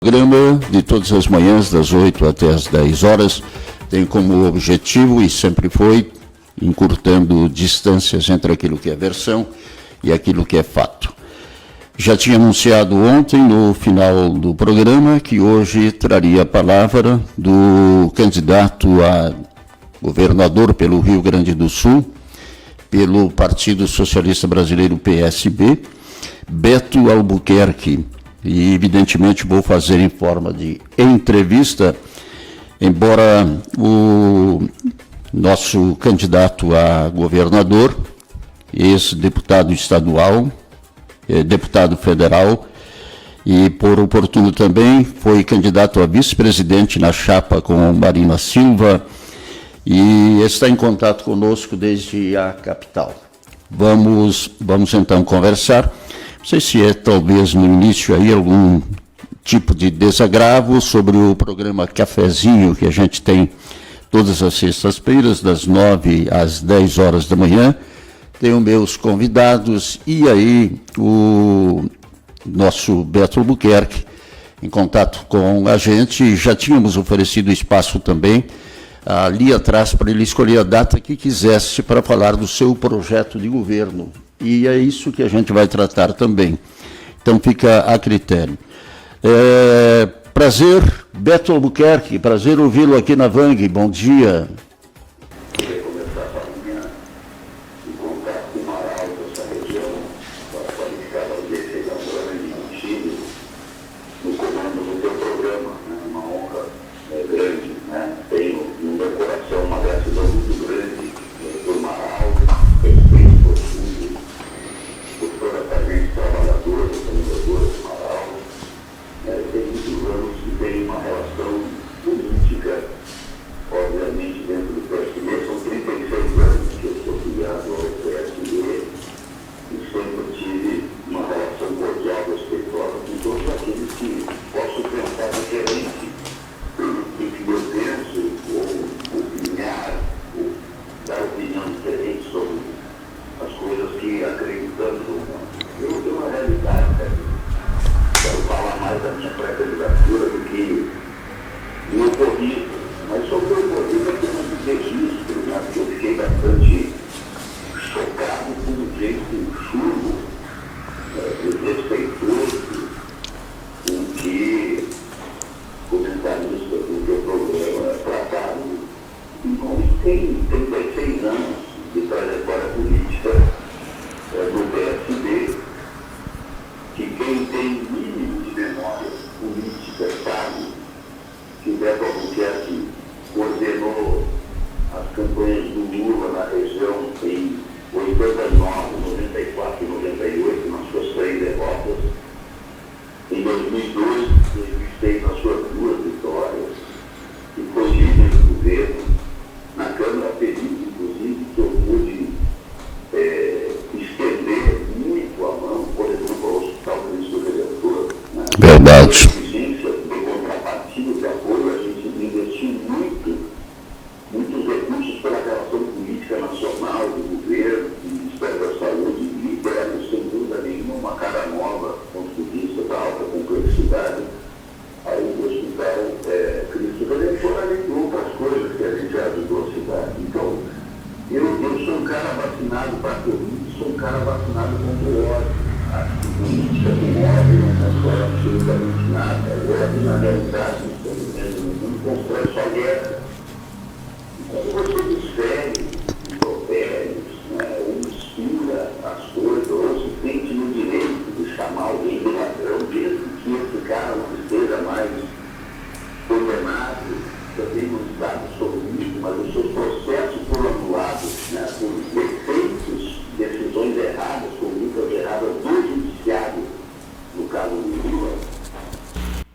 programa de todas as manhãs, das 8 até as 10 horas, tem como objetivo, e sempre foi, encurtando distâncias entre aquilo que é versão e aquilo que é fato. Já tinha anunciado ontem, no final do programa, que hoje traria a palavra do candidato a governador pelo Rio Grande do Sul, pelo Partido Socialista Brasileiro, PSB, Beto Albuquerque. E, evidentemente, vou fazer em forma de entrevista, embora o nosso candidato a governador, ex-deputado estadual, deputado federal, e por oportuno também foi candidato a vice-presidente na chapa com Marina Silva, e está em contato conosco desde a capital. Vamos então conversar. Não sei se é talvez no início aí algum tipo de desagravo sobre o programa Cafezinho que a gente tem todas as sextas-feiras, das 9 às 10 horas da manhã. Tenho meus convidados e aí o nosso Beto Albuquerque em contato com a gente. Já tínhamos oferecido espaço também ali atrás para ele escolher a data que quisesse para falar do seu projeto de governo. E é isso que a gente vai tratar também. Então fica a critério. Prazer, Beto Albuquerque, prazer ouvi-lo aqui na Vang. Bom dia. Verdade.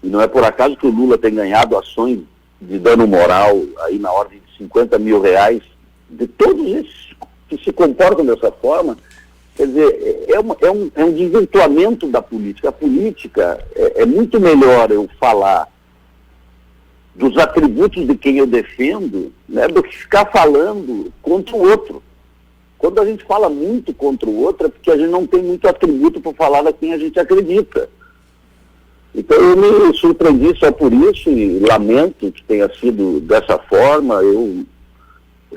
Não é por acaso que o Lula tem ganhado ações de dano moral aí na ordem de 50 mil reais, de todos esses que se comportam dessa forma. Quer dizer, é um desvirtuamento da política. A política é muito melhor eu falar dos atributos de quem eu defendo, né, do que ficar falando contra o outro. Quando a gente fala muito contra o outro é porque a gente não tem muito atributo para falar a quem a gente acredita. Então eu me surpreendi só por isso e lamento que tenha sido dessa forma. Eu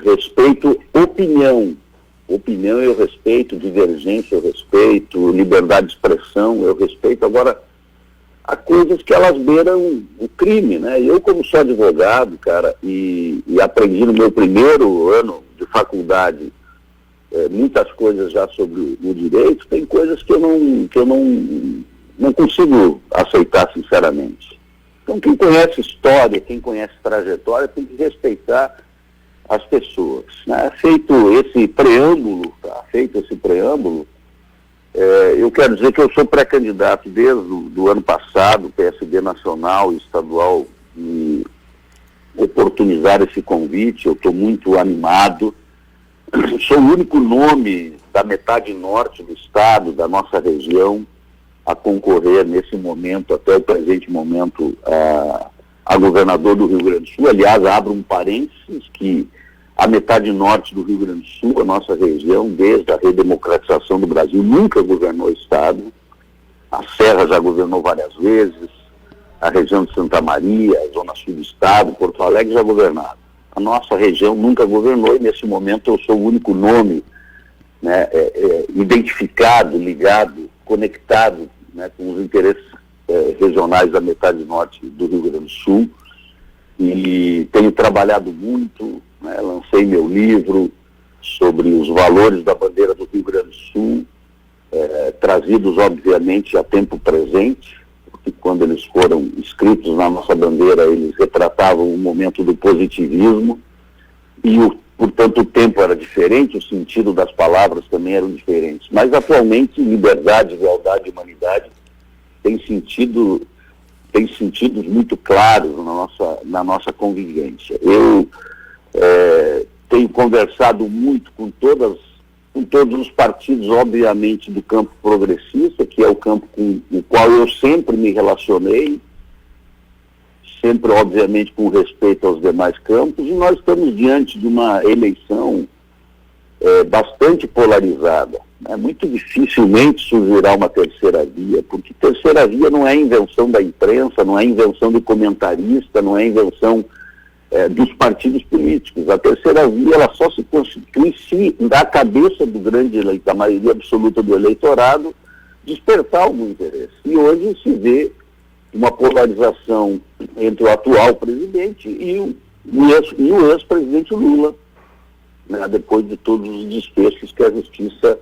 respeito opinião eu respeito, divergência eu respeito, liberdade de expressão eu respeito. Agora, há coisas que elas beiram o crime, né? Eu, como sou advogado, cara, e aprendi no meu primeiro ano de faculdade muitas coisas já sobre o direito, tem coisas que eu não consigo aceitar sinceramente. Então, quem conhece história, quem conhece trajetória, tem que respeitar as pessoas, né? Feito esse preâmbulo, eu quero dizer que eu sou pré-candidato desde o ano passado, PSD nacional e estadual, me oportunizar esse convite. Eu estou muito animado. Sou o único nome da metade norte do estado, da nossa região, a concorrer nesse momento, até o presente momento, a governador do Rio Grande do Sul. Aliás, abro um parênteses que a metade norte do Rio Grande do Sul, a nossa região, desde a redemocratização do Brasil, nunca governou o estado. A Serra já governou várias vezes, a região de Santa Maria, a zona sul do estado, Porto Alegre já governaram. A nossa região nunca governou e nesse momento eu sou o único nome, né, identificado, ligado, conectado, né, com os interesses regionais da metade norte do Rio Grande do Sul, e tenho trabalhado muito, né, lancei meu livro sobre os valores da bandeira do Rio Grande do Sul, trazidos obviamente a tempo presente, porque quando eles foram escritos na nossa bandeira, eles retratavam o momento do positivismo, e portanto o tempo era diferente, o sentido das palavras também eram diferentes. Mas atualmente liberdade, igualdade e humanidade tem sentidos muito claros na nossa convivência. Eu tenho conversado muito com todos os partidos, obviamente, do campo progressista, que é o campo com o qual eu sempre me relacionei, sempre, obviamente, com respeito aos demais campos, e nós estamos diante de uma eleição bastante polarizada. Muito dificilmente surgirá uma terceira via, porque terceira via não é invenção da imprensa, não é invenção do comentarista, não é invenção dos partidos políticos. A terceira via ela só se constitui se da cabeça da maioria absoluta do eleitorado despertar algum interesse. E hoje se vê uma polarização entre o atual presidente e o ex-presidente Lula, né, depois de todos os desfechos que a justiça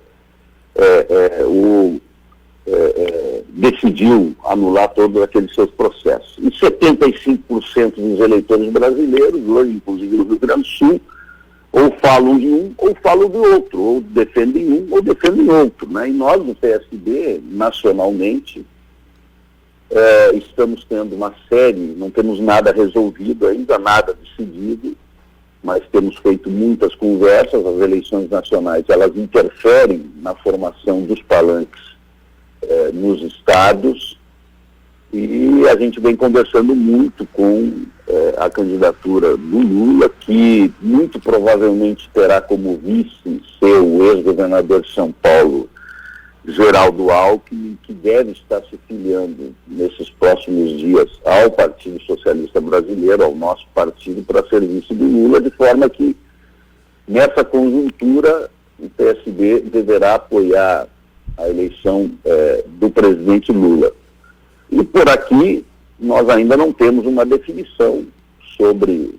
decidiu anular todos aqueles seus processos. E 75% dos eleitores brasileiros, hoje, inclusive no Rio Grande do Sul, ou falam de um ou falam do outro, ou defendem um ou defendem outro, né? E nós, do PSD, nacionalmente, estamos tendo uma série, não temos nada resolvido ainda, nada decidido, mas temos feito muitas conversas. As eleições nacionais, elas interferem na formação dos palanques nos estados, e a gente vem conversando muito com a candidatura do Lula, que muito provavelmente terá como vice seu ex-governador de São Paulo, Geraldo Alckmin, que deve estar se filiando nesses próximos dias ao Partido Socialista Brasileiro, ao nosso partido, para ser vice do Lula, de forma que, nessa conjuntura, o PSD deverá apoiar a eleição do presidente Lula. E por aqui, nós ainda não temos uma definição sobre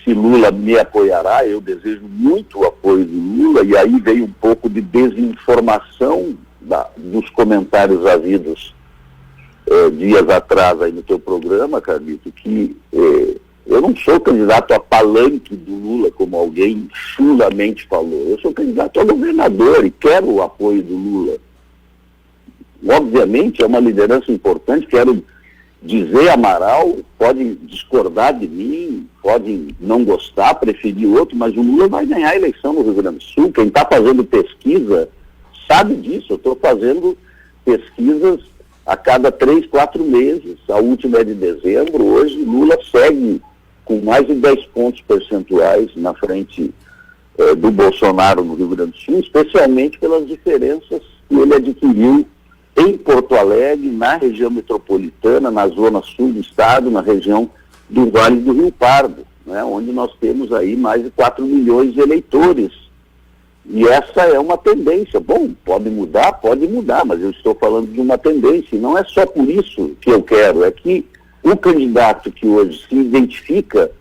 se Lula me apoiará. Eu desejo muito o apoio do Lula, e aí veio um pouco de desinformação dos comentários havidos dias atrás aí no teu programa, Carlito, que eu não sou candidato a palanque do Lula, como alguém chulamente falou. Eu sou candidato a governador e quero o apoio do Lula. Obviamente é uma liderança importante, quero dizer, Amaral, pode discordar de mim, pode não gostar, preferir outro, mas o Lula vai ganhar a eleição no Rio Grande do Sul. Quem está fazendo pesquisa sabe disso. Eu estou fazendo pesquisas a cada 3, 4 meses. A última é de dezembro. Hoje Lula segue com mais de 10 pontos percentuais na frente do Bolsonaro no Rio Grande do Sul, especialmente pelas diferenças que ele adquiriu em Porto Alegre, na região metropolitana, na zona sul do estado, na região do Vale do Rio Pardo, né, onde nós temos aí mais de 4 milhões de eleitores. E essa é uma tendência. Bom, pode mudar, mas eu estou falando de uma tendência. E não é só por isso que eu quero, é que o candidato que hoje se identifica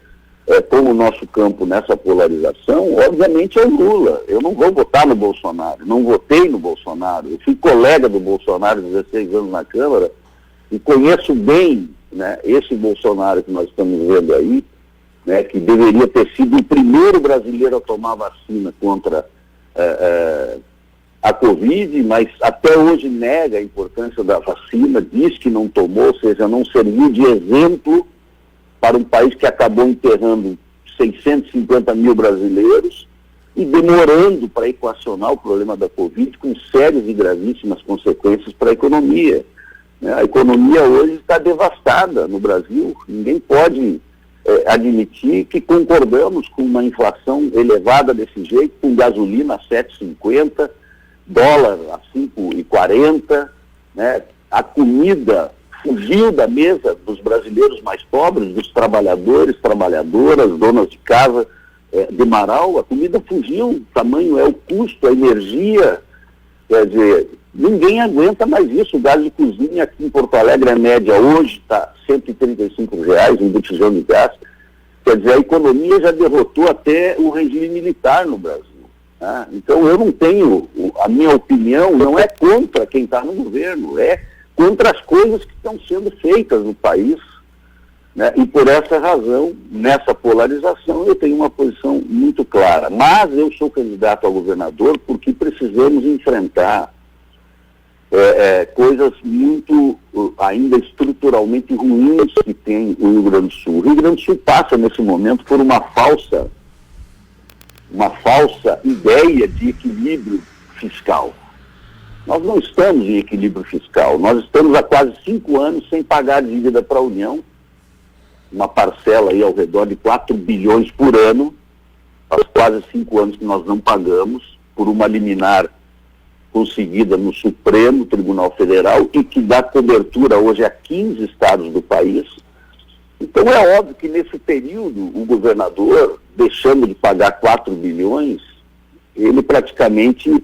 com o nosso campo nessa polarização, obviamente é o Lula. Eu não vou votar no Bolsonaro, não votei no Bolsonaro. Eu fui colega do Bolsonaro 16 anos na Câmara e conheço bem, né, esse Bolsonaro que nós estamos vendo aí, né, que deveria ter sido o primeiro brasileiro a tomar vacina contra a Covid, mas até hoje nega a importância da vacina, diz que não tomou, ou seja, não serviu de exemplo para um país que acabou enterrando 650 mil brasileiros e demorando para equacionar o problema da Covid, com sérias e gravíssimas consequências para a economia. Né? A economia hoje está devastada no Brasil. Ninguém pode admitir que concordamos com uma inflação elevada desse jeito, com gasolina a 7,50, dólar a 5,40, né? A comida fugiu da mesa dos brasileiros mais pobres, dos trabalhadores, trabalhadoras, donas de casa de Marau. A comida fugiu, o tamanho é o custo, a energia, quer dizer, ninguém aguenta mais isso. O gás de cozinha aqui em Porto Alegre, a média hoje está R$135 um botijão de gás. Quer dizer, a economia já derrotou até o regime militar no Brasil. Né? Então eu não tenho, a minha opinião não é contra quem está no governo, é contra as coisas que estão sendo feitas no país, né? E por essa razão, nessa polarização, eu tenho uma posição muito clara. Mas eu sou candidato a governador porque precisamos enfrentar coisas muito, ainda estruturalmente ruins que tem o Rio Grande do Sul. O Rio Grande do Sul passa, nesse momento, por uma falsa ideia de equilíbrio fiscal. Nós não estamos em equilíbrio fiscal. Nós estamos há quase 5 anos sem pagar dívida para a União, uma parcela aí ao redor de 4 bilhões por ano. Faz quase 5 anos que nós não pagamos, por uma liminar conseguida no Supremo Tribunal Federal e que dá cobertura hoje a 15 estados do país. Então é óbvio que nesse período o governador, deixando de pagar 4 bilhões, ele praticamente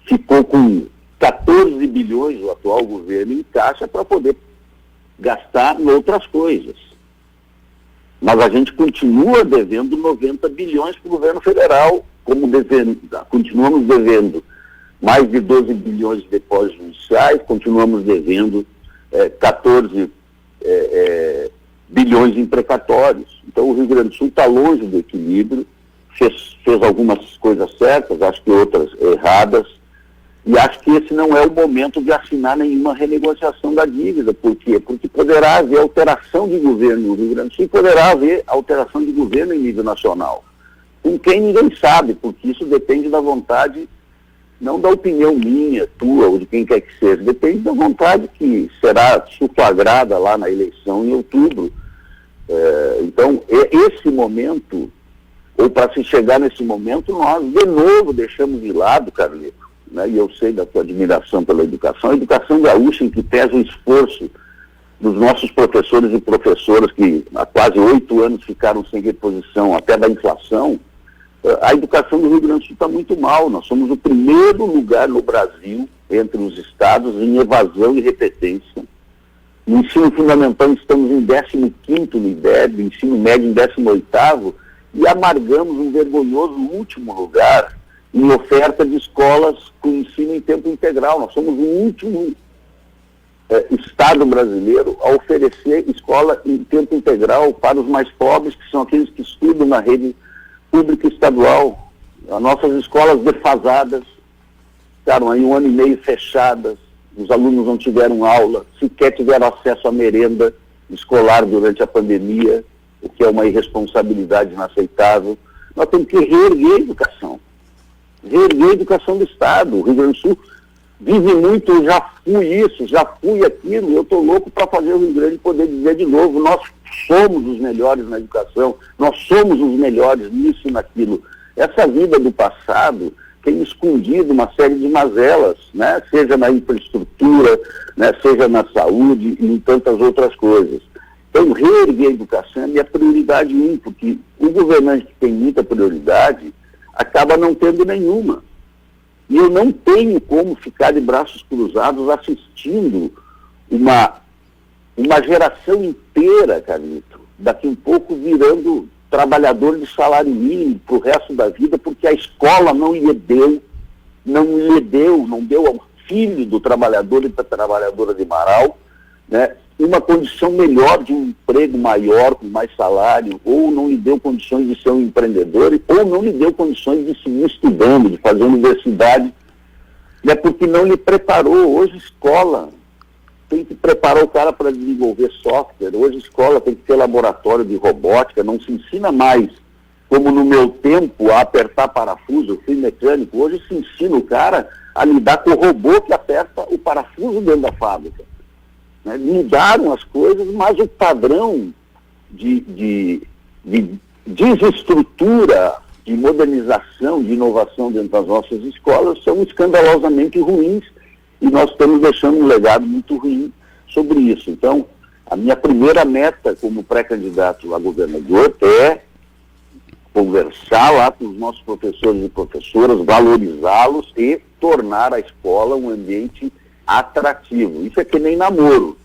ficou com 14 bilhões, o atual governo, em caixa para poder gastar em outras coisas. Mas a gente continua devendo 90 bilhões para o governo federal, continuamos devendo mais de 12 bilhões de depósitos judiciais, continuamos devendo 14 bilhões em precatórios. Então o Rio Grande do Sul está longe do equilíbrio, fez algumas coisas certas, acho que outras erradas, e acho que esse não é o momento de assinar nenhuma renegociação da dívida. Por quê? Porque poderá haver alteração de governo no Rio Grande do Sul e poderá haver alteração de governo em nível nacional. Com quem ninguém sabe, porque isso depende da vontade, não da opinião minha, tua ou de quem quer que seja, depende da vontade que será sufragrada lá na eleição em outubro. Então, esse momento, ou para se chegar nesse momento, nós de novo deixamos de lado, Carlito, né, e eu sei da tua admiração pela educação, a educação gaúcha, em que pesa o esforço dos nossos professores e professoras que há quase 8 anos ficaram sem reposição até da inflação. A educação do Rio Grande do Sul está muito mal. Nós somos o primeiro lugar no Brasil, entre os estados, em evasão e repetência. No ensino fundamental estamos em 15º no IDEB, no ensino médio em 18º, e amargamos um vergonhoso último lugar em oferta de escolas com ensino em tempo integral. Nós somos o último estado brasileiro a oferecer escola em tempo integral para os mais pobres, que são aqueles que estudam na rede pública estadual. As nossas escolas defasadas ficaram aí 1 ano e meio fechadas, os alunos não tiveram aula, sequer tiveram acesso à merenda escolar durante a pandemia, o que é uma irresponsabilidade inaceitável. Nós temos que reerguer a educação do Estado. O Rio Grande do Sul vive muito, eu já fui isso, já fui aquilo, eu estou louco para fazer o Rio Grande poder dizer de novo, nós somos os melhores na educação, nós somos os melhores nisso e naquilo. Essa vida do passado tem escondido uma série de mazelas, né? Seja na infraestrutura, né? Seja na saúde e em tantas outras coisas. Então, reerguer a educação é minha prioridade 1, porque o governante que tem muita prioridade acaba não tendo nenhuma. E eu não tenho como ficar de braços cruzados assistindo uma geração inteira, Carlito, daqui um pouco virando trabalhador de salário mínimo para o resto da vida, porque a escola não deu ao filho do trabalhador e da trabalhadora de Marau, né, uma condição melhor de um emprego maior, com mais salário, ou não lhe deu condições de ser um empreendedor, ou não lhe deu condições de seguir estudando, de fazer universidade, né, porque não lhe preparou. Hoje escola tem que preparar o cara para desenvolver software, hoje escola tem que ter laboratório de robótica, não se ensina mais, como no meu tempo, a apertar parafuso. Eu fui mecânico, hoje se ensina o cara a lidar com o robô que aperta o parafuso dentro da fábrica. Né? Mudaram as coisas, mas o padrão de desestrutura, de modernização, de inovação dentro das nossas escolas são escandalosamente ruins, e nós estamos deixando um legado muito ruim sobre isso. Então, a minha primeira meta como pré-candidato a governador é conversar lá com os nossos professores e professoras, valorizá-los e tornar a escola um ambiente atrativo. Isso é que nem namoro.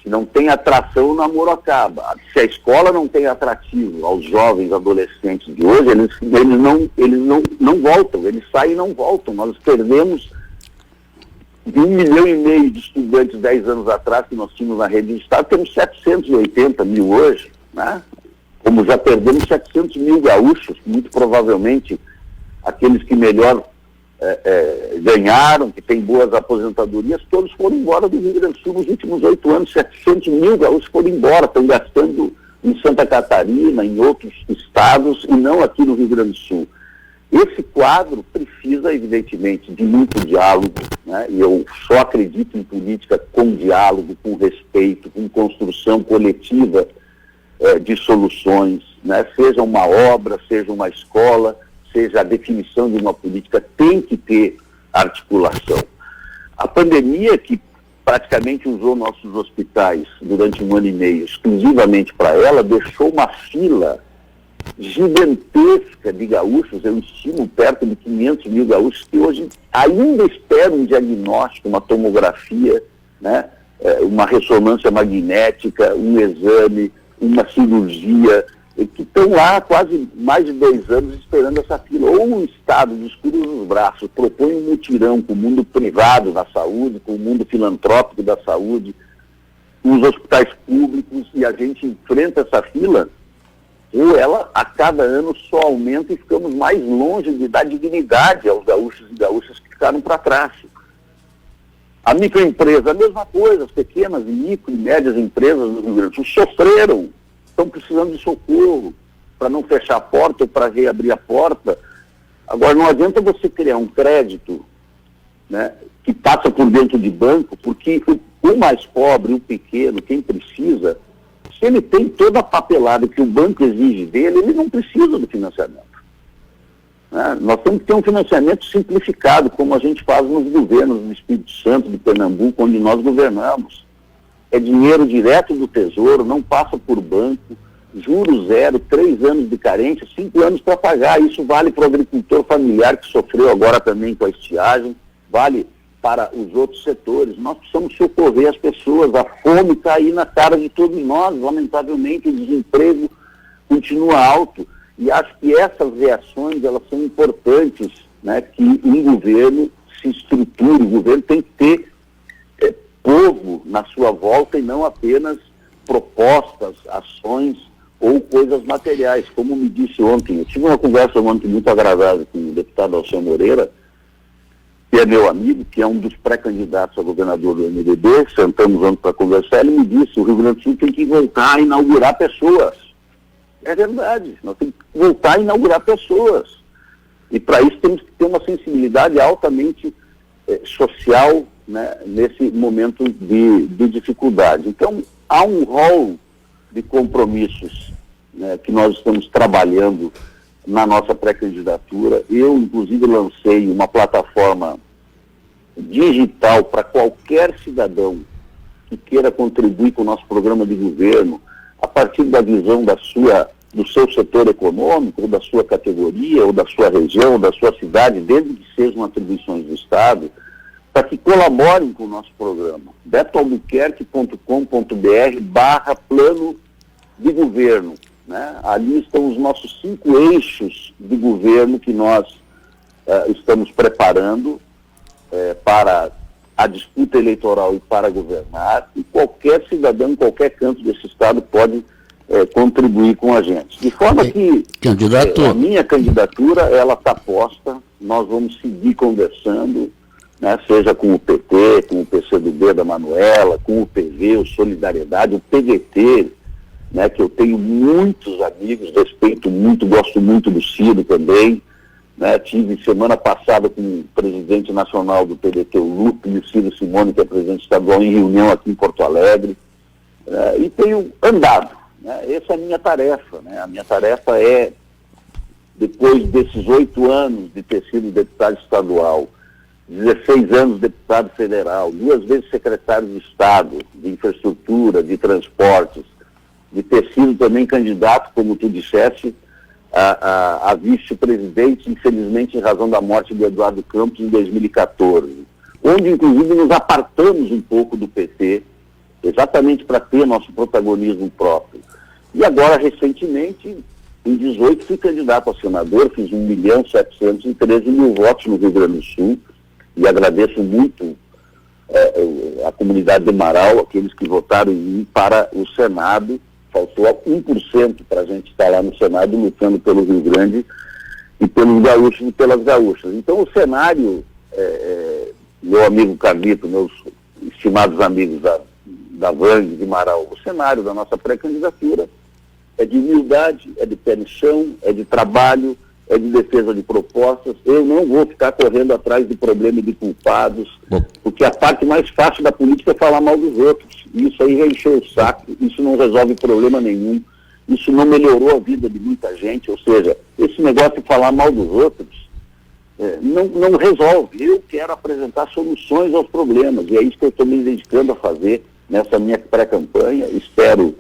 Se não tem atração, o namoro acaba. Se a escola não tem atrativo aos jovens, adolescentes de hoje, eles não voltam, eles saem e não voltam. Nós perdemos de 1,5 milhão de estudantes 10 anos atrás que nós tínhamos na rede de Estado, temos 780 mil hoje, né? Como já perdemos 700 mil gaúchos, muito provavelmente aqueles que melhor ganharam, que têm boas aposentadorias, todos foram embora do Rio Grande do Sul nos últimos 8 anos, 700 mil gaúchos foram embora, estão gastando em Santa Catarina, em outros estados, e não aqui no Rio Grande do Sul. Esse quadro precisa, evidentemente, de muito diálogo, né? E eu só acredito em política com diálogo, com respeito, com construção coletiva de soluções, né? Seja uma obra, seja uma escola, seja a definição de uma política, tem que ter articulação. A pandemia, que praticamente usou nossos hospitais durante 1 ano e meio exclusivamente para ela, deixou uma fila gigantesca de gaúchos, eu estimo perto de 500 mil gaúchos, que hoje ainda esperam um diagnóstico, uma tomografia, né, uma ressonância magnética, um exame, uma cirurgia, que estão lá há quase mais de 2 anos esperando essa fila. Ou o Estado descruza os braços, propõe um mutirão com o mundo privado da saúde, com o mundo filantrópico da saúde, os hospitais públicos, e a gente enfrenta essa fila, ou ela a cada ano só aumenta e ficamos mais longe de dar dignidade aos gaúchos e gaúchas que ficaram para trás. A microempresa, a mesma coisa, as pequenas, micro e médias empresas do Rio Grande do Sul sofreram, estão precisando de socorro para não fechar a porta ou para reabrir a porta. Agora, não adianta você criar um crédito, né, que passa por dentro de banco, porque o mais pobre, o pequeno, quem precisa, se ele tem toda a papelada que o banco exige dele, ele não precisa do financiamento. Né? Nós temos que ter um financiamento simplificado, como a gente faz nos governos do Espírito Santo, de Pernambuco, onde nós governamos. É dinheiro direto do Tesouro, não passa por banco, juros zero, 3 anos de carência, 5 anos para pagar. Isso vale para o agricultor familiar que sofreu agora também com a estiagem, vale para os outros setores. Nós precisamos socorrer as pessoas. A fome está aí na cara de todos nós, lamentavelmente o desemprego continua alto, e acho que essas reações, elas são importantes, né, que um governo se estruture. O governo tem que ter povo na sua volta e não apenas propostas, ações ou coisas materiais. Como me disse ontem, eu tive uma conversa ontem muito agradável com o deputado Alceu Moreira, que é meu amigo, que é um dos pré-candidatos a governador do MDB, sentamos ontem para conversar, ele me disse, o Rio Grande do Sul tem que voltar a inaugurar pessoas. É verdade, nós temos que voltar a inaugurar pessoas. E para isso temos que ter uma sensibilidade altamente social, né, nesse momento de dificuldade. Então, há um rol de compromissos, né, que nós estamos trabalhando na nossa pré-candidatura. Eu, inclusive, lancei uma plataforma digital para qualquer cidadão que queira contribuir com o nosso programa de governo, a partir da visão do seu setor econômico, ou da sua categoria, ou da sua região, ou da sua cidade, desde que sejam atribuições do Estado, para que colaborem com o nosso programa. betoalbuquerque.com.br/plano de governo. Né? Ali estão os nossos 5 eixos de governo que nós estamos preparando para a disputa eleitoral e para governar, e qualquer cidadão em qualquer canto desse estado pode contribuir com a gente. De forma que a minha candidatura, ela está posta, nós vamos seguir conversando, né, seja com o PT, com o PCdoB da Manuela, com o PV, o Solidariedade, o PDT, né, que eu tenho muitos amigos, respeito muito, gosto muito do Ciro também, né, tive semana passada com o presidente nacional do PDT, o Lupe, e o Ciro Simone, que é presidente estadual, em reunião aqui em Porto Alegre, e tenho andado, né, essa é a minha tarefa, né, a minha tarefa é, depois desses 8 anos de ter sido deputado estadual, 16 anos deputado federal, 2 vezes secretário de Estado, de infraestrutura, de transportes, de ter sido também candidato, como tu disseste, a vice-presidente, infelizmente em razão da morte do Eduardo Campos em 2014, onde inclusive nos apartamos um pouco do PT, exatamente para ter nosso protagonismo próprio. E agora, recentemente, em 18, fui candidato a senador, fiz 1.713.000 votos no Rio Grande do Sul, e agradeço muito a comunidade de Marau, aqueles que votaram em mim para o Senado. Faltou 1% para a gente estar lá no Senado lutando pelo Rio Grande e pelos gaúchos e pelas gaúchas. Então o cenário, meu amigo Carlito, meus estimados amigos da Vang, de Marau, o cenário da nossa pré-candidatura é de humildade, é de pé no chão, é de trabalho, é de defesa de propostas. Eu não vou ficar correndo atrás de problema e de culpados, porque a parte mais fácil da política é falar mal dos outros. Isso aí vai encher o saco, isso não resolve problema nenhum, isso não melhorou a vida de muita gente, ou seja, esse negócio de falar mal dos outros não resolve. Eu quero apresentar soluções aos problemas, e é isso que eu estou me dedicando a fazer nessa minha pré-campanha. Espero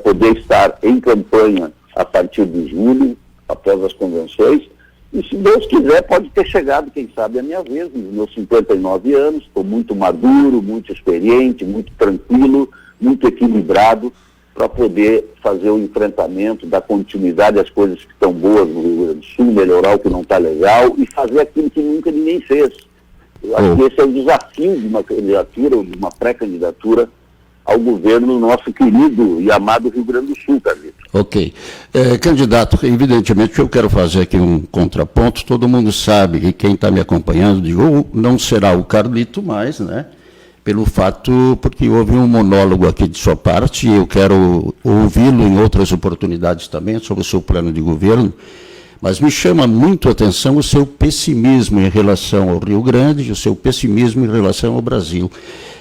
poder estar em campanha a partir de julho, após as convenções, e se Deus quiser pode ter chegado, quem sabe, a minha vez, nos meus 59 anos, estou muito maduro, muito experiente, muito tranquilo, muito equilibrado, para poder fazer o enfrentamento, dar continuidade às coisas que estão boas no Rio Grande do Sul, melhorar o que não está legal e fazer aquilo que nunca ninguém fez. Eu acho que esse é o desafio de uma candidatura ou de uma pré-candidatura ao governo do nosso querido e amado Rio Grande do Sul, Carlito. Ok. Candidato, evidentemente eu quero fazer aqui um contraponto. Todo mundo sabe, e quem está me acompanhando, não será o Carlito mais, né? Pelo fato, porque houve um monólogo aqui de sua parte, e eu quero ouvi-lo em outras oportunidades também sobre o seu plano de governo, mas me chama muito a atenção o seu pessimismo em relação ao Rio Grande e o seu pessimismo em relação ao Brasil.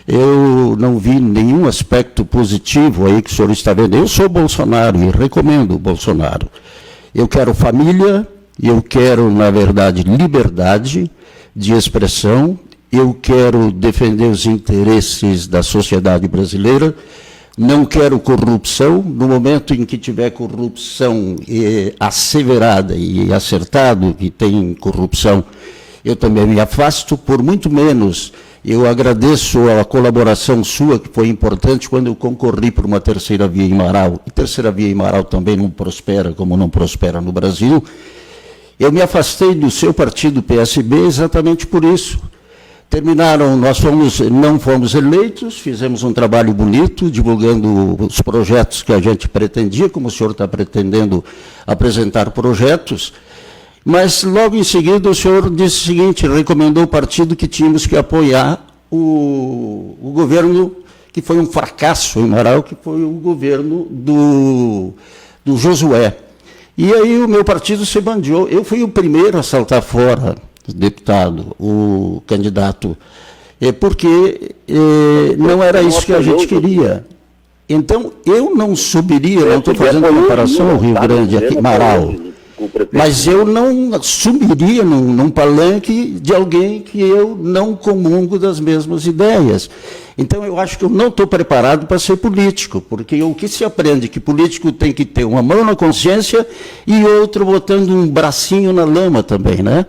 Eu não vi nenhum aspecto positivo aí que o senhor está vendo. Eu sou Bolsonaro e recomendo o Bolsonaro. Eu quero família, eu quero, na verdade, liberdade de expressão, eu quero defender os interesses da sociedade brasileira, não quero corrupção. No momento em que tiver corrupção asseverada e acertado que tem corrupção, eu também me afasto, por muito menos. Eu agradeço a colaboração sua, que foi importante quando eu concorri por uma terceira via em Marau. E terceira via em Marau também não prospera como não prospera no Brasil. Eu me afastei do seu partido PSB exatamente por isso. Não fomos eleitos, fizemos um trabalho bonito, divulgando os projetos que a gente pretendia, como o senhor está pretendendo apresentar projetos. Mas, logo em seguida, o senhor disse o seguinte, recomendou ao partido que tínhamos que apoiar o governo, que foi um fracasso em Marau, que foi o governo do Josué. E aí o meu partido se bandiou. Eu fui o primeiro a saltar fora, deputado, o candidato, porque não era isso que a gente queria. Então, eu não subiria, não estou fazendo comparação ao Rio Grande, aqui, Marau. Mas eu não assumiria num palanque de alguém que eu não comungo das mesmas ideias. Então, eu acho que eu não estou preparado para ser político, porque o que se aprende que político tem que ter uma mão na consciência e outro botando um bracinho na lama também, né?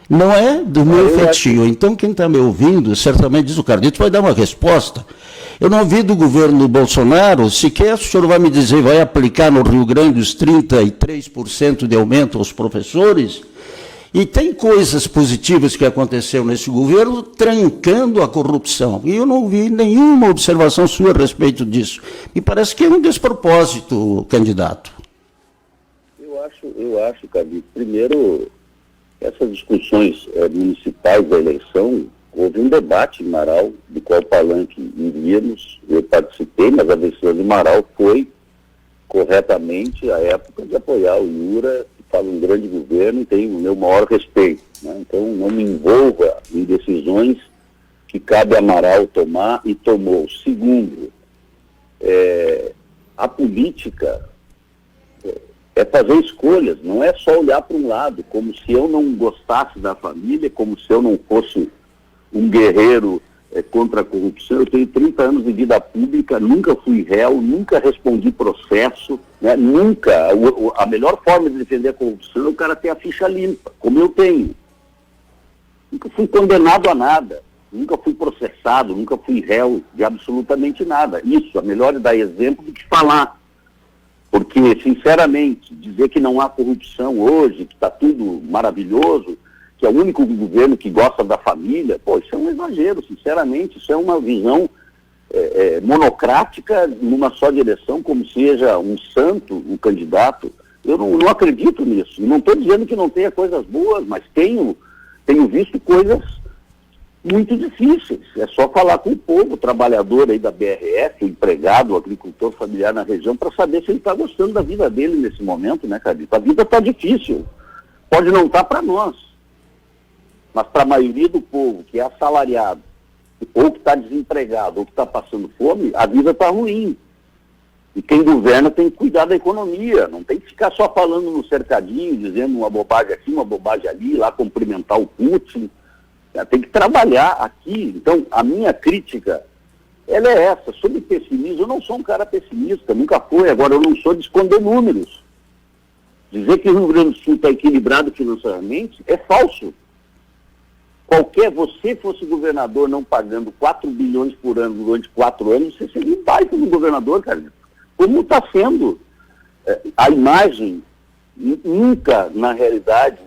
Não é do meu feitio. Então, quem está me ouvindo, certamente diz, o Carlito vai dar uma resposta. Eu não vi do governo Bolsonaro, sequer o senhor vai me dizer, vai aplicar no Rio Grande os 33% de aumento aos professores? E tem coisas positivas que aconteceram nesse governo trancando a corrupção. E eu não vi nenhuma observação sua a respeito disso. Me parece que é um despropósito, candidato. Eu acho, Carlito, primeiro, essas discussões municipais da eleição, houve um debate em Marau, de qual palanque iríamos, eu participei, mas a decisão de Marau foi corretamente a época de apoiar o Iura, que faz um grande governo e tem o meu maior respeito, né? Então não me envolva em decisões que cabe a Marau tomar e tomou. Segundo, a política é fazer escolhas, não é só olhar para um lado, como se eu não gostasse da família, como se eu não fosse um guerreiro contra a corrupção. Eu tenho 30 anos de vida pública, nunca fui réu, nunca respondi processo, né? Nunca. A melhor forma de defender a corrupção é o cara ter a ficha limpa, como eu tenho. Nunca fui condenado a nada, nunca fui processado, nunca fui réu de absolutamente nada. Isso, é melhor dar exemplo do que falar. Porque, sinceramente, dizer que não há corrupção hoje, que está tudo maravilhoso, que é o único governo que gosta da família, isso é um exagero, sinceramente, isso é uma visão monocrática numa só direção, como seja um santo, um candidato. Eu não acredito nisso. Não estou dizendo que não tenha coisas boas, mas tenho visto coisas muito difíceis. É só falar com o povo, o trabalhador aí da BRF, o empregado, o agricultor familiar na região, para saber se ele está gostando da vida dele nesse momento, né, Carlito? A vida está difícil. Pode não estar para nós, mas para a maioria do povo que é assalariado, ou que está desempregado, ou que está passando fome, a vida está ruim. E quem governa tem que cuidar da economia, não tem que ficar só falando no cercadinho, dizendo uma bobagem aqui, uma bobagem ali, lá cumprimentar o Putin. Tem que trabalhar aqui. Então, a minha crítica, ela é essa. Sobre pessimismo, eu não sou um cara pessimista, nunca fui. Agora, eu não sou de esconder números. Dizer que o Rio Grande do Sul está equilibrado financeiramente é falso. Você fosse governador não pagando 4 bilhões por ano durante 4 anos, você seria um baita do governador, cara. Como está sendo? A imagem nunca, na realidade,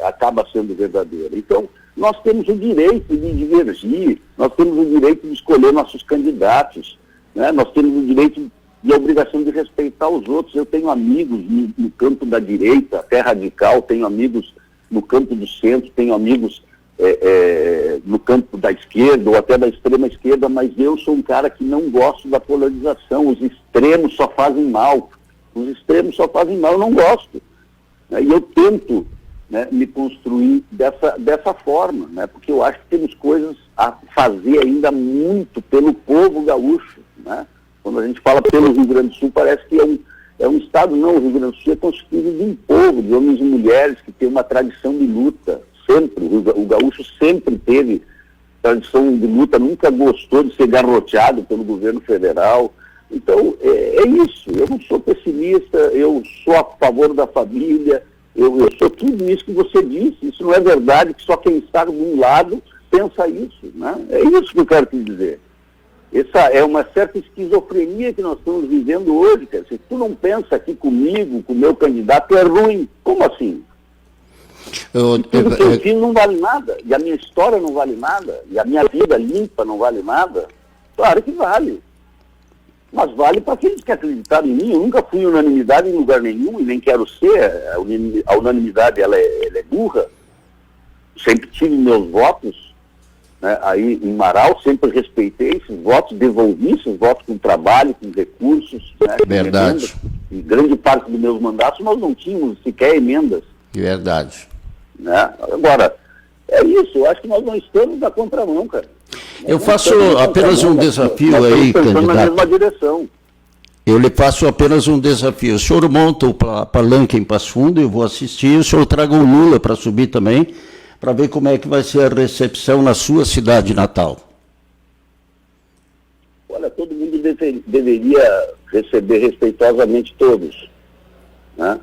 acaba sendo verdadeira. Então, nós temos o direito de divergir, nós temos o direito de escolher nossos candidatos, né? Nós temos o direito e a obrigação de respeitar os outros. Eu tenho amigos no campo da direita, até radical, tenho amigos no campo do centro, tenho amigos no campo da esquerda ou até da extrema esquerda, mas eu sou um cara que não gosto da polarização. Os extremos só fazem mal. Os extremos só fazem mal, eu não gosto. Né? E eu tento, né, me construir dessa forma, né? Porque eu acho que temos coisas a fazer ainda muito pelo povo gaúcho. Né? Quando a gente fala pelo Rio Grande do Sul, parece que é um estado, não. O Rio Grande do Sul é constituído de um povo, de homens e mulheres que tem uma tradição de luta. Sempre, o gaúcho sempre teve tradição de luta, nunca gostou de ser garroteado pelo governo federal. Então, é isso. Eu não sou pessimista, eu sou a favor da família, eu sou tudo isso que você disse. Isso não é verdade, que só quem está de um lado pensa isso. Né? É isso que eu quero te dizer. Essa é uma certa esquizofrenia que nós estamos vivendo hoje. Cara. Se tu não pensa aqui comigo, com o meu candidato, é ruim. Como assim? Tudo que eu fiz não vale nada, e a minha história não vale nada, e a minha vida limpa não vale nada. Claro que vale. Mas vale para aqueles que acreditaram em mim. Eu nunca fui unanimidade em lugar nenhum, e nem quero ser. A unanimidade ela é burra. Sempre tive meus votos, né, aí em Marau, sempre respeitei esses votos, devolvi esses votos com trabalho, com recursos. Né, verdade. Em grande parte dos meus mandatos nós não tínhamos sequer emendas. Verdade. Né? Agora, é isso, eu acho que nós não estamos na contramão, cara. Eu faço apenas um desafio aí, candidato. Na mesma candidato. direção. Eu lhe faço apenas um desafio. O senhor monta o palanque em Passo Fundo, eu vou assistir, o senhor traga o Lula para subir também, para ver como é que vai ser a recepção na sua cidade natal. Olha, todo mundo deveria receber respeitosamente todos, né?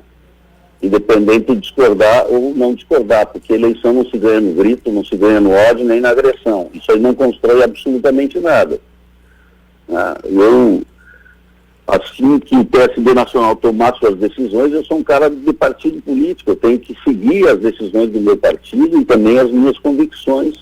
Independente de discordar ou não discordar, porque eleição não se ganha no grito, não se ganha no ódio, nem na agressão. Isso aí não constrói absolutamente nada. Eu, assim que o PSD Nacional tomar suas decisões, eu sou um cara de partido político, eu tenho que seguir as decisões do meu partido e também as minhas convicções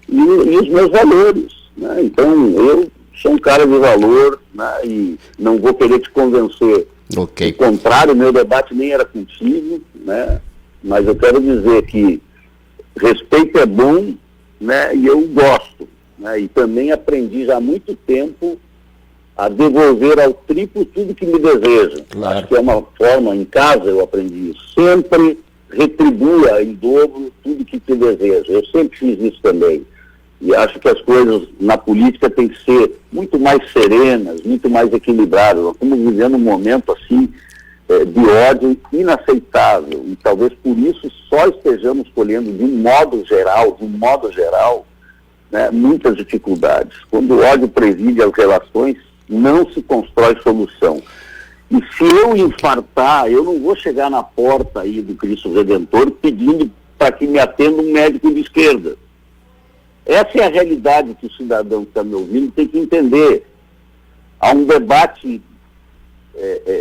e os meus valores, né? Então, eu sou um cara de valor, né? E não vou querer te convencer. Okay. Ao contrário, o meu debate nem era contigo, né? Mas eu quero dizer que respeito é bom, né? E eu gosto, né? E também aprendi já há muito tempo a devolver ao triplo tudo que me deseja. Claro. Acho que é uma forma, em casa eu aprendi isso. Sempre retribua em dobro tudo que te deseja. Eu sempre fiz isso também. E acho que as coisas na política têm que ser muito mais serenas, muito mais equilibradas. Nós estamos vivendo um momento assim de ódio inaceitável. E talvez por isso só estejamos colhendo de um modo geral, né, muitas dificuldades. Quando o ódio preside as relações, não se constrói solução. E se eu infartar, eu não vou chegar na porta aí do Cristo Redentor pedindo para que me atenda um médico de esquerda. Essa é a realidade que o cidadão que está me ouvindo tem que entender. Há um debate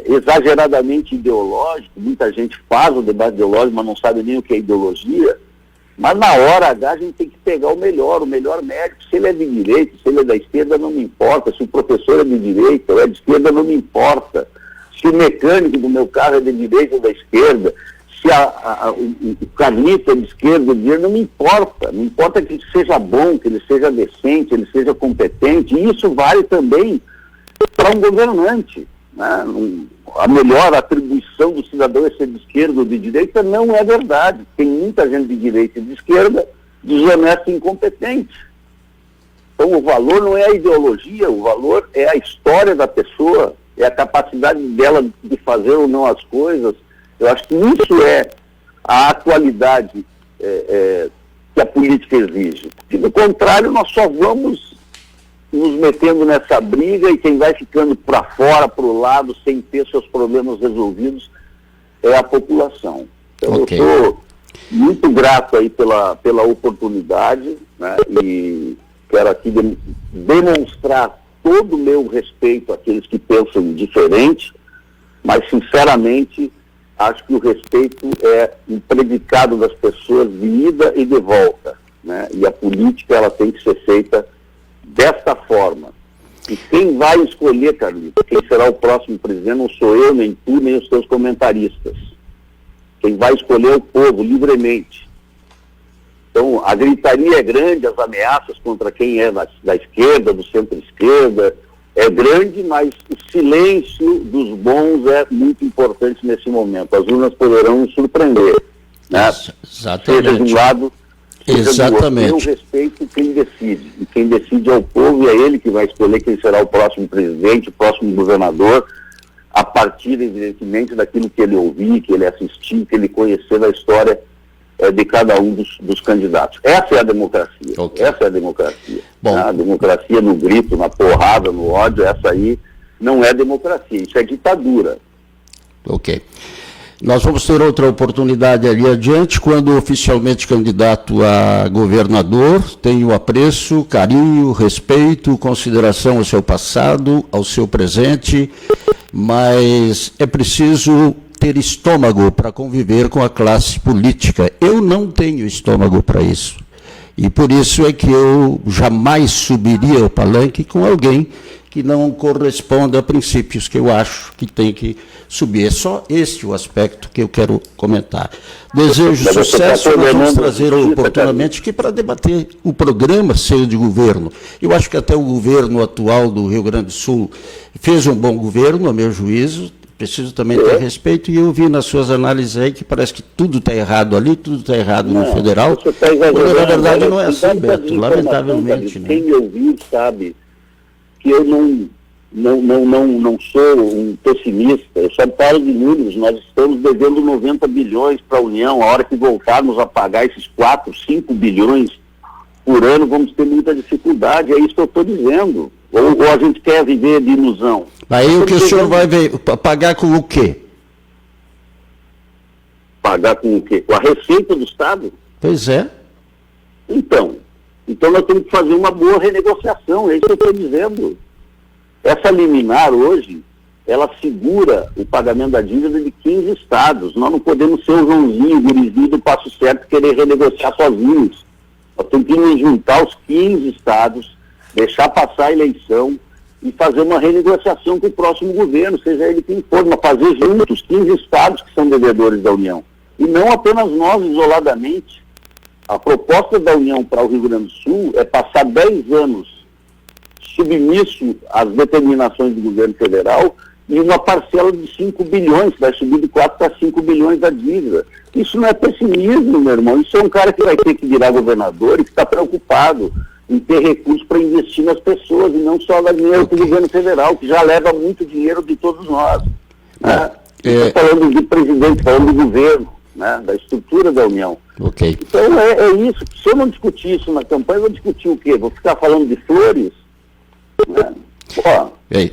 exageradamente ideológico, muita gente faz o debate ideológico, mas não sabe nem o que é ideologia, mas na hora H a gente tem que pegar o melhor médico. Se ele é de direita, se ele é da esquerda, não me importa. Se o professor é de direita ou é de esquerda, não me importa. Se o mecânico do meu carro é de direita ou da esquerda, se o carnista é de esquerda ou de direita, não me importa. Não importa que ele seja bom, que ele seja decente, ele seja competente. E isso vale também para um governante, né? A melhor atribuição do cidadão é ser de esquerda ou de direita não é verdade. Tem muita gente de direita e de esquerda desonesta e incompetente. Então o valor não é a ideologia, o valor é a história da pessoa, é a capacidade dela de fazer ou não as coisas. Eu acho que isso é a atualidade que a política exige. Se do contrário, nós só vamos nos metendo nessa briga e quem vai ficando para fora, para o lado, sem ter seus problemas resolvidos, é a população. Então okay. Eu estou muito grato aí pela oportunidade, né? E quero aqui demonstrar todo o meu respeito àqueles que pensam diferente, mas sinceramente acho que o respeito é um predicado das pessoas de ida e de volta, né? E a política ela tem que ser feita desta forma. E quem vai escolher, Carlito, quem será o próximo presidente, não sou eu, nem tu, nem os teus comentaristas. Quem vai escolher é o povo, livremente. Então, a gritaria é grande, as ameaças contra quem é da esquerda, do centro-esquerda, é grande, mas o silêncio dos bons é muito importante nesse momento. As urnas poderão nos surpreender, né? Exatamente. Seja de um lado, exatamente. Eu respeito quem decide. E quem decide é o povo e é ele que vai escolher quem será o próximo presidente, o próximo governador, a partir, evidentemente, daquilo que ele ouvir, que ele assistir, que ele conhecer da história de cada um dos candidatos. Essa é a democracia. Okay. Essa é a democracia. Bom. A democracia no grito, na porrada, no ódio, essa aí não é democracia, isso é ditadura. Ok. Nós vamos ter outra oportunidade ali adiante, quando oficialmente candidato a governador. Tenho apreço, carinho, respeito, consideração ao seu passado, ao seu presente, mas é preciso ter estômago para conviver com a classe política. Eu não tenho estômago para isso. E por isso é que eu jamais subiria ao palanque com alguém que não corresponda a princípios que eu acho que tem que subir. É só este o aspecto que eu quero comentar. Desejo sucesso, nós vamos trazer oportunamente aqui para debater o programa seu de governo. Eu acho que até o governo atual do Rio Grande do Sul fez um bom governo, a meu juízo. Preciso também ter respeito, e eu vi nas suas análises aí que parece que tudo está errado ali, tudo está errado no federal, quando na verdade não é assim, Beto, lamentavelmente. Quem me ouviu sabe que eu não sou um pessimista, eu só falo de números. Nós estamos devendo 90 bilhões para a União. A hora que voltarmos a pagar esses 4, 5 bilhões por ano, vamos ter muita dificuldade. É isso que eu estou dizendo. Ou a gente quer viver de ilusão? Aí o que o senhor vai pagar com o quê? Pagar com o quê? Com a receita do Estado? Pois é. Então nós temos que fazer uma boa renegociação, é isso que eu estou dizendo. Essa liminar hoje, ela segura o pagamento da dívida de 15 estados. Nós não podemos ser o Joãozinho, o gurizinho do passo certo, querer renegociar sozinhos. Nós temos que nos juntar os 15 estados, deixar passar a eleição e fazer uma renegociação com o próximo governo, seja ele quem for, mas fazer juntos 15 estados que são devedores da União. E não apenas nós, isoladamente. A proposta da União para o Rio Grande do Sul é passar 10 anos submisso às determinações do governo federal e uma parcela de 5 bilhões, vai subir de 4 para 5 bilhões da dívida. Isso não é pessimismo, meu irmão. Isso é um cara que vai ter que virar governador e que está preocupado em ter recursos para investir nas pessoas e não só dar dinheiro para o governo federal, que já leva muito dinheiro de todos nós. Né? Estou falando de presidente, falando do governo, né? Da estrutura da União. Okay. Então é isso. Se eu não discutir isso na campanha, eu vou discutir o quê? Vou ficar falando de flores? Né?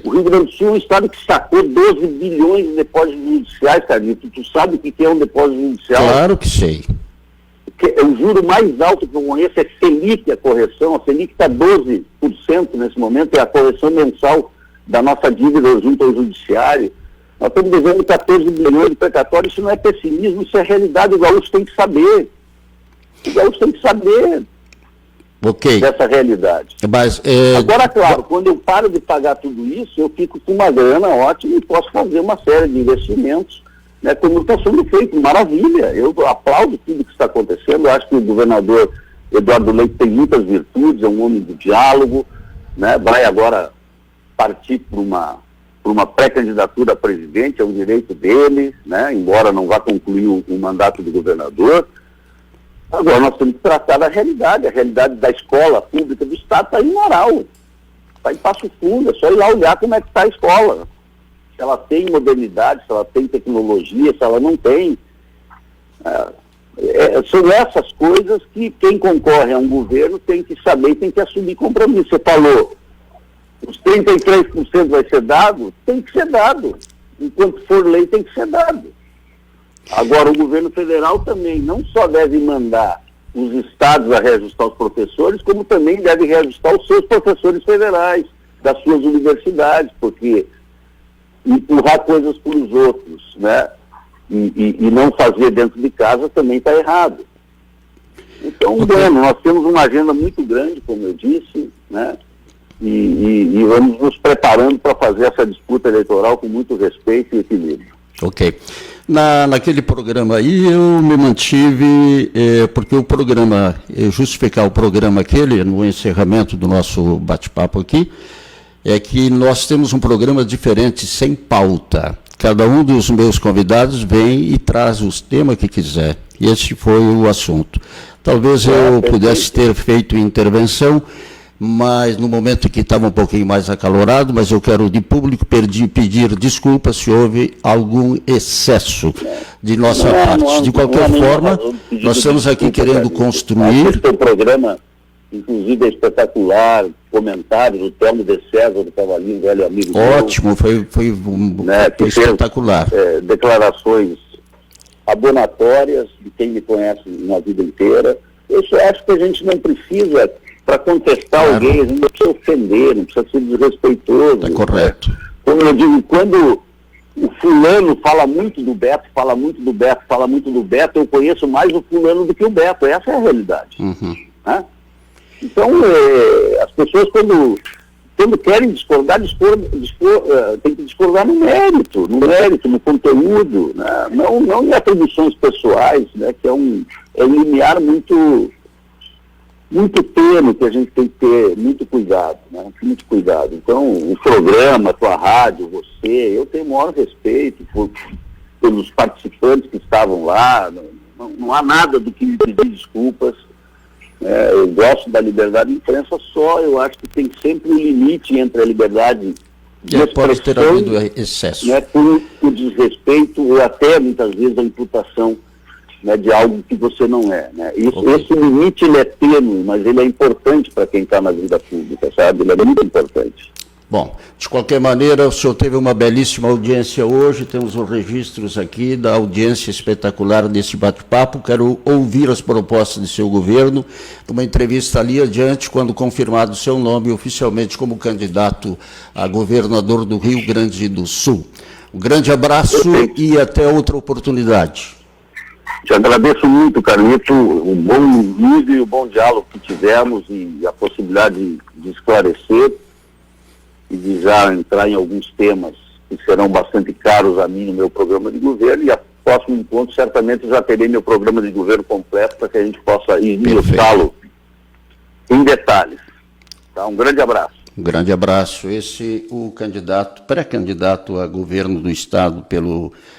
O Rio Grande do Sul é um estado que sacou 12 bilhões de depósitos judiciais, Carlito. Tu sabe o que é um depósito judicial? Claro que sei. O juro mais alto que eu conheço é Selic, a correção. A Selic está 12% nesse momento, é a correção mensal da nossa dívida junto ao judiciário. Nós estamos devendo 14 bilhões de precatório. Isso não é pessimismo, isso é realidade. O gaúcho tem que saber. O gaúcho tem que saber dessa realidade. Mas, agora, claro, quando eu paro de pagar tudo isso, eu fico com uma grana ótima e posso fazer uma série de investimentos, né, como está sendo feito. Maravilha, eu aplaudo tudo que está acontecendo. Eu acho que o governador Eduardo Leite tem muitas virtudes, é um homem do diálogo, né, vai agora partir por uma pré-candidatura a presidente, é um direito dele, né, embora não vá concluir o mandato do governador. Agora nós temos que tratar da realidade. A realidade da escola pública do Estado está imoral, está em Passo Fundo. É só ir lá olhar como é que está a escola. Se ela tem modernidade, se ela tem tecnologia, se ela não tem. São essas coisas que quem concorre a um governo tem que saber e tem que assumir compromisso. Você falou, os 33% vai ser dado? Tem que ser dado. Enquanto for lei, tem que ser dado. Agora, o governo federal também não só deve mandar os estados a reajustar os professores, como também deve reajustar os seus professores federais, das suas universidades, porque empurrar coisas para os outros, né, e não fazer dentro de casa também está errado. Então, bueno, nós temos uma agenda muito grande, como eu disse, né, e vamos nos preparando para fazer essa disputa eleitoral com muito respeito e equilíbrio. Ok. Naquele programa aí eu me mantive, porque o programa, justificar o programa aquele, no encerramento do nosso bate-papo aqui, é que nós temos um programa diferente, sem pauta. Cada um dos meus convidados vem e traz os temas que quiser. E esse foi o assunto. Talvez eu pudesse ter feito intervenção, mas no momento que estava um pouquinho mais acalorado, mas eu quero de público pedir desculpas se houve algum excesso de nossa parte. De qualquer forma, nós estamos aqui querendo construir... O programa, inclusive, é espetacular, comentários, o Telmo de César, do Cavalinho, velho amigo. Ótimo, foi espetacular. Declarações abonatórias de quem me conhece na vida inteira. Eu só acho que a gente não precisa... Para contestar alguém, a gente não precisa ofender, não precisa ser desrespeitoso. É correto. Né? Como eu digo, quando o fulano fala muito do Beto, eu conheço mais o fulano do que o Beto. Essa é a realidade. Uhum. Né? Então, as pessoas, quando querem discordar, tem que discordar no mérito, no conteúdo, né? não em atribuições pessoais, né? Que é um limiar muito tênue, que a gente tem que ter muito cuidado, né? Muito cuidado. Então, o programa, a tua rádio, você, eu tenho o maior respeito pelos participantes que estavam lá, não há nada do que me pedir desculpas. Eu gosto da liberdade de imprensa, eu acho que tem sempre um limite entre a liberdade pode ter havido excesso. Né, por o desrespeito ou até, muitas vezes, a imputação, né, de algo que você não é. Né? Esse limite ele é tênue, mas ele é importante para quem está na vida pública, sabe? Ele é muito importante. Bom, de qualquer maneira, o senhor teve uma belíssima audiência hoje, temos os registros aqui da audiência espetacular desse bate-papo. Quero ouvir as propostas de seu governo, uma entrevista ali adiante, quando confirmado o seu nome oficialmente como candidato a governador do Rio Grande do Sul. Um grande abraço e até outra oportunidade. Te agradeço muito, Carlito, o bom nível e o bom diálogo que tivemos e a possibilidade de esclarecer e de já entrar em alguns temas que serão bastante caros a mim no meu programa de governo, e a próximo encontro certamente já terei meu programa de governo completo para que a gente possa ilustá-lo em detalhes. Tá? Um grande abraço. Um grande abraço. Esse o candidato, pré-candidato a governo do Estado pelo